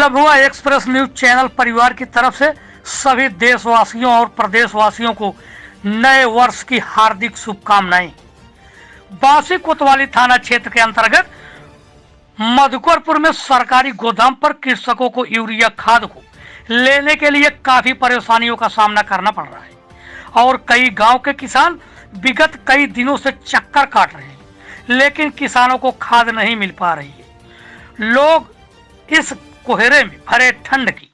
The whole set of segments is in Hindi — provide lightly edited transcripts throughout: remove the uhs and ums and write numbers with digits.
लम्हुआ एक्सप्रेस न्यूज चैनल परिवार की तरफ से सभी देशवासियों और प्रदेशवासियों को नए वर्ष की हार्दिक शुभकामनाएं। बांसी कोतवाली थाना क्षेत्र के अंतर्गत मधुकरपुर में सरकारी गोदाम पर कृषकों को यूरिया खाद को लेने के लिए काफी परेशानियों का सामना करना पड़ रहा है और कई गांव के किसान विगत कई दिनों से चक्कर काट रहे हैं, लेकिन किसानों को खाद नहीं मिल पा रही है। लोग इस कोहरे में भरे ठंड की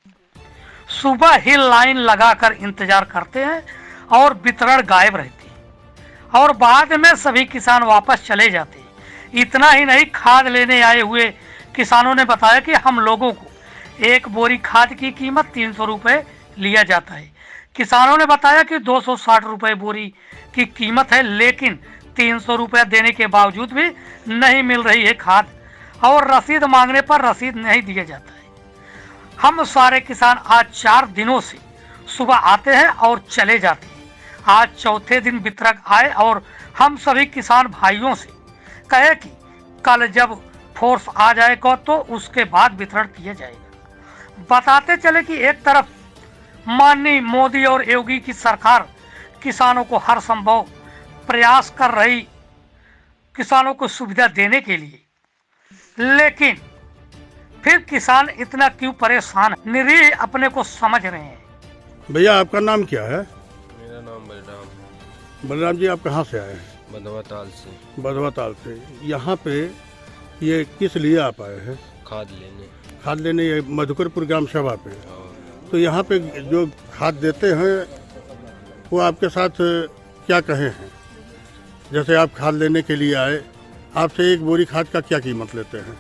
सुबह ही लाइन लगाकर इंतजार करते हैं और वितरण गायब रहती है और बाद में सभी किसान वापस चले जाते हैं। इतना ही नहीं, खाद लेने आए हुए किसानों ने बताया कि हम लोगों को एक बोरी खाद की कीमत 300 रुपये लिया जाता है। किसानों ने बताया कि 260 रुपये बोरी की कीमत है, लेकिन 300 रुपये देने के बावजूद भी नहीं मिल रही है खाद और रसीद मांगने पर रसीद नहीं दिया जाता है। हम सारे किसान आज 4 दिनों से सुबह आते हैं और चले जाते हैं। आज चौथे दिन वितरक आए और हम सभी किसान भाइयों से कहे कि कल जब फोर्स आ जाएगा तो उसके बाद वितरण किया जाएगा। बताते चले कि एक तरफ माननीय मोदी और योगी की सरकार किसानों को हर संभव प्रयास कर रही किसानों को सुविधा देने के लिए, लेकिन फिर किसान इतना क्यों परेशान है, निरीह अपने को समझ रहे हैं। भैया आपका नाम क्या है? मेरा नाम बलराम। बलराम जी, आप कहाँ से आए हैं? बधवा ताल से। बधवा ताल से। यहाँ पे ये किस लिए आप आए हैं? खाद लेने। खाद लेने ये मधुकरपुर ग्राम सभा पे। तो यहाँ पे जो खाद देते हैं वो आपके साथ क्या कहे हैं? जैसे आप खाद लेने के लिए आए, आपसे एक बोरी खाद का क्या कीमत लेते हैं?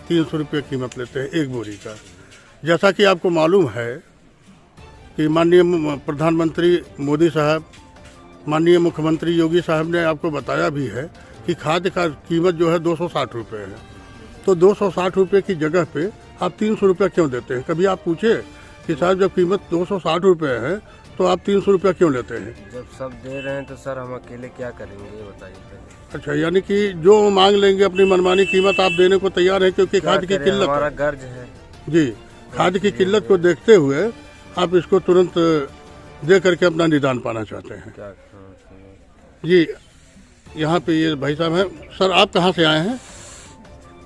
300 रुपये कीमत लेते हैं एक बोरी का। जैसा कि आपको मालूम है कि माननीय प्रधानमंत्री मोदी साहब, माननीय मुख्यमंत्री योगी साहब ने आपको बताया भी है कि खाद का कीमत जो है 260 रुपये है। तो 260 रुपये की जगह पे आप 300 रुपये क्यों देते हैं? कभी आप पूछे कि साहब जब कीमत 260 रुपये है तो आप 300 रुपया क्यों लेते हैं? जब सब दे रहे हैं तो सर हम अकेले क्या करेंगे, ये बताइए। अच्छा, यानी कि जो मांग लेंगे अपनी मनमानी कीमत आप देने को तैयार है क्योंकि खाद की किल्लत, हमारा गर्ज है जी, खाद की किल्लत को देखते हुए आप इसको तुरंत दे करके अपना निदान पाना चाहते हैं। क्या जी, यहाँ पे ये भाई साहब हैं। सर, आप कहाँ से आए हैं?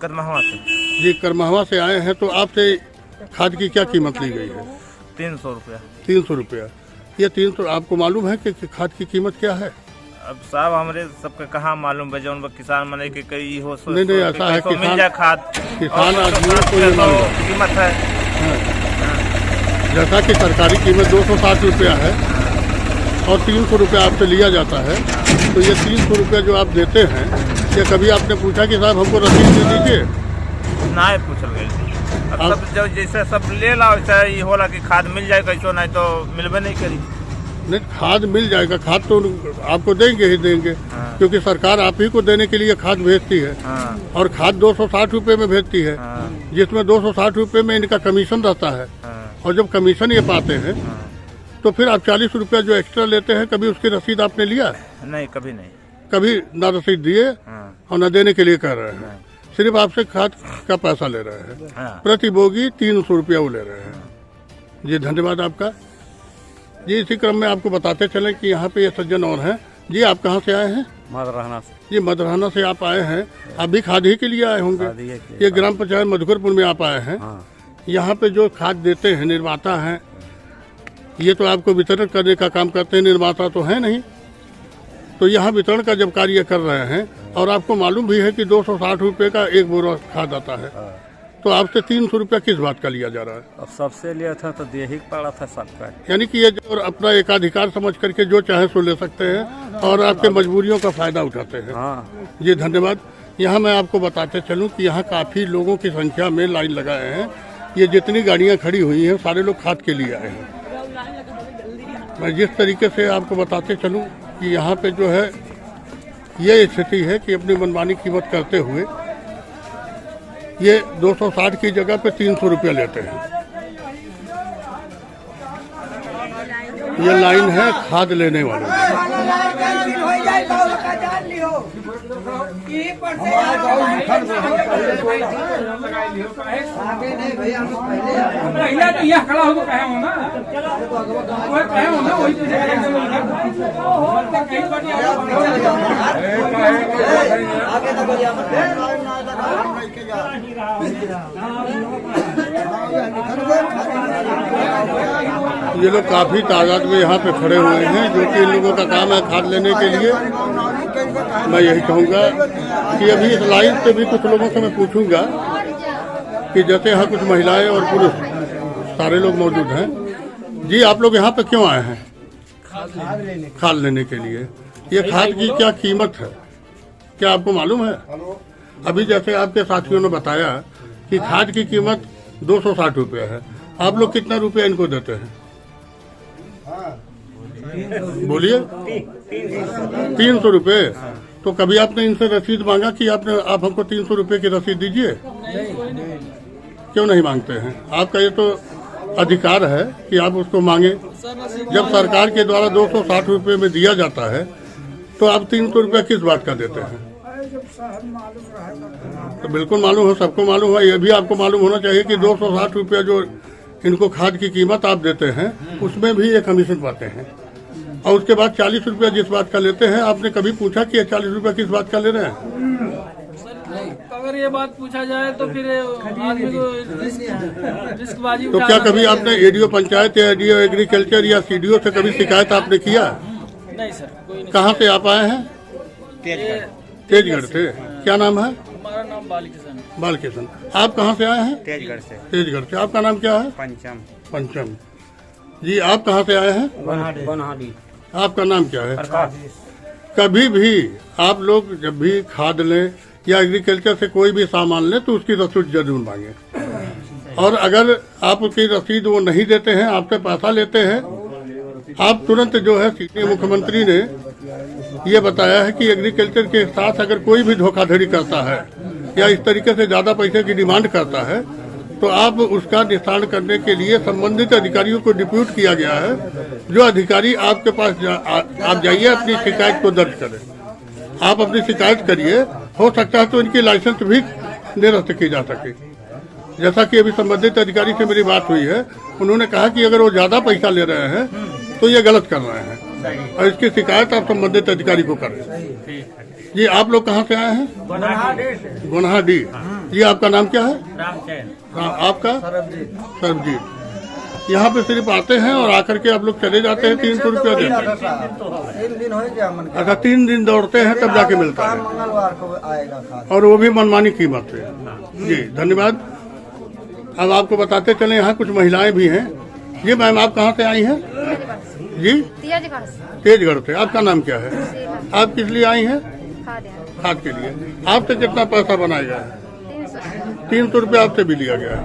करमहवा से। जी, करमहवा से आए हैं। तो आपसे खाद की क्या कीमत ली गई है? 300 रुपया। 300 रुपया। ये 300 आपको मालूम है कि खाद की कीमत क्या है? अब साहब हमरे सबके कहाँ मालूम है, जौन किसान मने के कई हो नहीं ऐसा है, मिल जाए खाद, किसान आदमियों को ये मालूम कीमत है। जैसा कि सरकारी कीमत 260 रुपया है और 300 रुपया आपसे लिया जाता है, तो ये 300 रुपया जो आप देते हैं, क्या कभी आपने पूछा कि साहब हमको रसीद दे दीजिए? ना पूछल गई। अब सब जो जैसे सब ले ला वैसा ये होला कि खाद मिल जाए, कैसो नहीं तो मिलबे नहीं करी। नहीं, खाद मिल जाएगा, खाद तो आपको देंगे ही देंगे। हाँ। क्योंकि सरकार आप ही को देने के लिए खाद भेजती है। हाँ। और खाद 260 रुपये में भेजती है। हाँ। जिसमें 260 रुपये में इनका कमीशन रहता है। हाँ। और जब कमीशन ये पाते हैं, तो फिर आप 40 रुपया जो एक्स्ट्रा लेते हैं, कभी उसकी रसीद आपने लिया? नहीं, कभी नहीं। कभी ना रसीद दिए और न देने के लिए कर रहे हैं, सिर्फ आपसे खाद का पैसा ले रहे हैं। प्रति बोगी 300 रुपया वो ले रहे हैं। जी, धन्यवाद आपका। जी, इसी क्रम में आपको बताते चलें कि यहाँ पे ये सज्जन और हैं। जी, आप कहाँ से आए हैं? मदरहाना से। जी, मदरहाना से आप आए हैं। आप भी खाद ही के लिए आए होंगे। ये ग्राम पंचायत मधुकरपुर में आप आए हैं। यहाँ पे जो खाद देते हैं निर्माता हैं, ये तो आपको वितरण करने का काम करते हैं, निर्माता तो है नहीं। तो यहाँ वितरण का जब कार्य कर रहे हैं और आपको मालूम भी है कि 260 रुपये का एक बोरा खाद आता है, तो आपसे 300 रुपया किस बात का लिया जा रहा है? अब सबसे लिया था तो दे ही पड़ा था सबका। यानी कि ये जो अपना एकाधिकार समझ करके जो चाहे सो ले सकते हैं और आपके मजबूरियों का फायदा उठाते हैं। जी, धन्यवाद। यहाँ मैं आपको बताते चलूँ कि यहाँ काफ़ी लोगों की संख्या में लाइन लगाए हैं। ये जितनी गाड़ियाँ खड़ी हुई हैं, सारे लोग खाद के लिए आए हैं। मैं जिस तरीके से आपको बताते चलूँ कि यहाँ पे जो है ये स्थिति है कि अपनी मनमानी कीमत करते हुए ये 260 की जगह पे 300 रुपया लेते हैं। ये लाइन है खाद लेने वालों की। महिला तो यहाँ खड़ा होकर कहे हो ना, वो कहे हो ना, वही ये लोग काफी तादाद में यहाँ पे खड़े हुए हैं, जो कि इन लोगों का काम है खाद लेने के लिए। मैं यही कहूँगा कि अभी इस लाइन से भी कुछ लोगों से मैं पूछूंगा कि जैसे यहाँ कुछ महिलाएं और पुरुष सारे लोग मौजूद हैं। जी, आप लोग यहाँ पे क्यों आए हैं? खाद लेने के लिए। ये खाद की क्या कीमत है, क्या आपको मालूम है? अभी जैसे आपके साथियों ने बताया कि खाद की कीमत 260 रुपये है, आप लोग कितना रुपया इनको देते हैं? बोलिए। 300 रुपये। तो कभी आपने इनसे रसीद मांगा कि आप हमको 300 रुपये की रसीद दीजिए? क्यों नहीं मांगते हैं? आपका ये तो अधिकार है कि आप उसको मांगे। जब सरकार के द्वारा 260 रुपये में दिया जाता है तो आप 300 रुपये किस बात का देते हैं? तो बिल्कुल मालूम हो, सबको मालूम है। ये भी आपको मालूम होना चाहिए कि 260 रुपया जो इनको खाद की कीमत आप देते हैं उसमें भी एक कमीशन पाते हैं, और उसके बाद 40 रुपया जिस बात का लेते हैं। आपने कभी पूछा कि 40 रुपया किस बात का ले रहे हैं? अगर ये बात पूछा जाए तो फिर आदमी को रिस्कबाजी। तो क्या कभी आपने एडीओ पंचायत या एडीओ एग्रीकल्चर या सीडीओ से कभी शिकायत आपने किया? नहीं सर, कोई नहीं। कहाँ से आप आए हैं? तेजगढ़ से। क्या नाम है? हमारा नाम बालकिशन। बालकिशन। आप कहाँ से आए हैं? तेजगढ़ से। तेजगढ़ से। आपका नाम क्या है? पंचम। पंचम। जी, आप कहाँ से आए हैं? बनहाडी। आपका नाम क्या है? कभी भी आप लोग जब भी खाद लें या एग्रीकल्चर से कोई भी सामान लें तो उसकी रसीद जरूर मांगे, और अगर आप उसकी रसीद वो नहीं देते हैं, आपसे पैसा लेते हैं, आप तुरंत जो है सीनियर मुख्यमंत्री ने ये बताया है कि एग्रीकल्चर के साथ अगर कोई भी धोखाधड़ी करता है या इस तरीके से ज्यादा पैसे की डिमांड करता है तो आप उसका निशान करने के लिए संबंधित अधिकारियों को डिप्यूट किया गया है। जो अधिकारी आपके पास आप जाइए, अपनी शिकायत को दर्ज करें। आप अपनी शिकायत करिए, हो सकता है तो इनकी लाइसेंस भी निरस्त की जा सके। जैसा कि अभी संबंधित अधिकारी से मेरी बात हुई है, उन्होंने कहा कि अगर वो ज्यादा पैसा ले रहे हैं तो ये गलत कर रहे हैं, और इसकी शिकायत आप संबंधित अधिकारी को करें। जी, आप लोग कहाँ से आए हैं? गुनहाडी। जी, आपका नाम क्या है? आपका? सरबजीत। यहाँ पे सिर्फ आते हैं और आकर के आप लोग चले जाते हैं, 300 रुपया देते हैं? 3 दिन हो गया। अच्छा, 3 दिन दौड़ते हैं तब जाके मिलता है, मंगलवार को आएगा खाद, और वो भी मनमानी कीमत से। जी, धन्यवाद। अब आपको बताते चले, यहाँ कुछ महिलाएं भी हैं। जी मैम, आप कहाँ से आई हैं? जी, तेजगढ़ से। आपका नाम क्या है? आप किस लिए आई हैं? खाद के लिए। आपसे कितना पैसा बनाया गया है? 300 रुपया आपसे भी लिया गया है।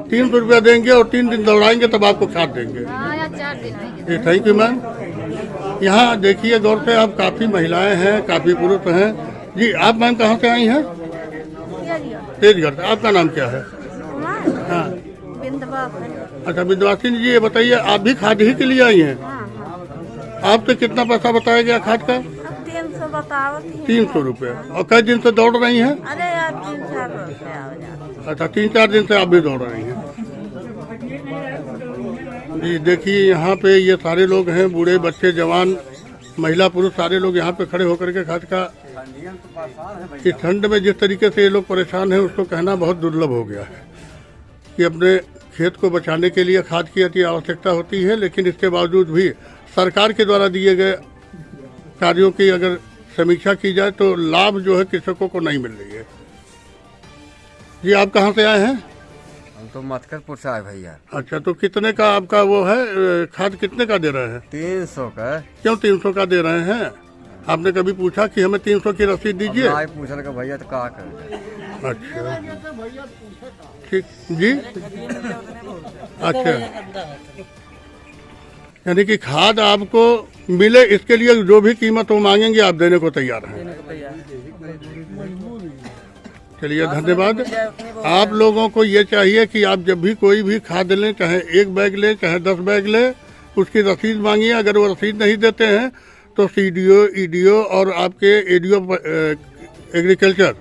300 रुपया देंगे और 3 दिन दौड़ाएंगे तब आपको खाद देंगे। जी, थैंक यू मैम। यहाँ देखिए गौर से, आप काफी महिलाएं हैं, काफी पुरुष हैं। जी, आप मैम कहाँ से आई हैं? तेजगढ़ से। आपका नाम क्या है? हाँ, अच्छा, विंध्यवासिनी जी, ये बताइए, आप भी खाद ही के लिए आई हैं? आपसे कितना पैसा बताया गया खाद का? 300 बताओ। 300 रुपये। और कई दिन से दौड़ रही हैं? अरे यार 3-4 रुपया हो जाता। अच्छा, 3-4 दिन से आप भी दौड़ रही हैं। जी, देखिए यहाँ पे ये सारे लोग हैं, बूढ़े, बच्चे, जवान, महिला, पुरुष, सारे लोग यहाँ पे खड़े होकर के खाद का, इस ठंड में जिस तरीके से ये लोग परेशान हैं उसको कहना बहुत दुर्लभ हो गया है कि अपने खेत को बचाने के लिए खाद की अति आवश्यकता होती है, लेकिन इसके बावजूद भी सरकार के द्वारा दिए गए कार्यों की अगर समीक्षा की जाए तो लाभ जो है कृषकों को नहीं मिल रही है। जी, आप कहाँ से आए हैं? हम तो मतकरपुर से आए भैया। अच्छा, तो कितने का आपका वो है खाद, कितने का दे रहे हैं? 300 का। क्यों 300 का दे रहे हैं? आपने कभी पूछा कि हमें 300 की रसीद दीजिए? पूछल का भैया तो क्या कर। अच्छा, ठीक। जी, अच्छा, यानी कि खाद आपको मिले इसके लिए जो भी कीमत वो मांगेंगे आप देने को तैयार हैं। चलिए, धन्यवाद। आप लोगों को ये चाहिए कि आप जब भी कोई भी खाद लें, चाहे 1 बैग लें, चाहे 10 बैग लें, उसकी रसीद मांगिए। अगर वो रसीद नहीं देते हैं तो सीडीओ, ईडीओ और आपके एडीओ एग्रीकल्चर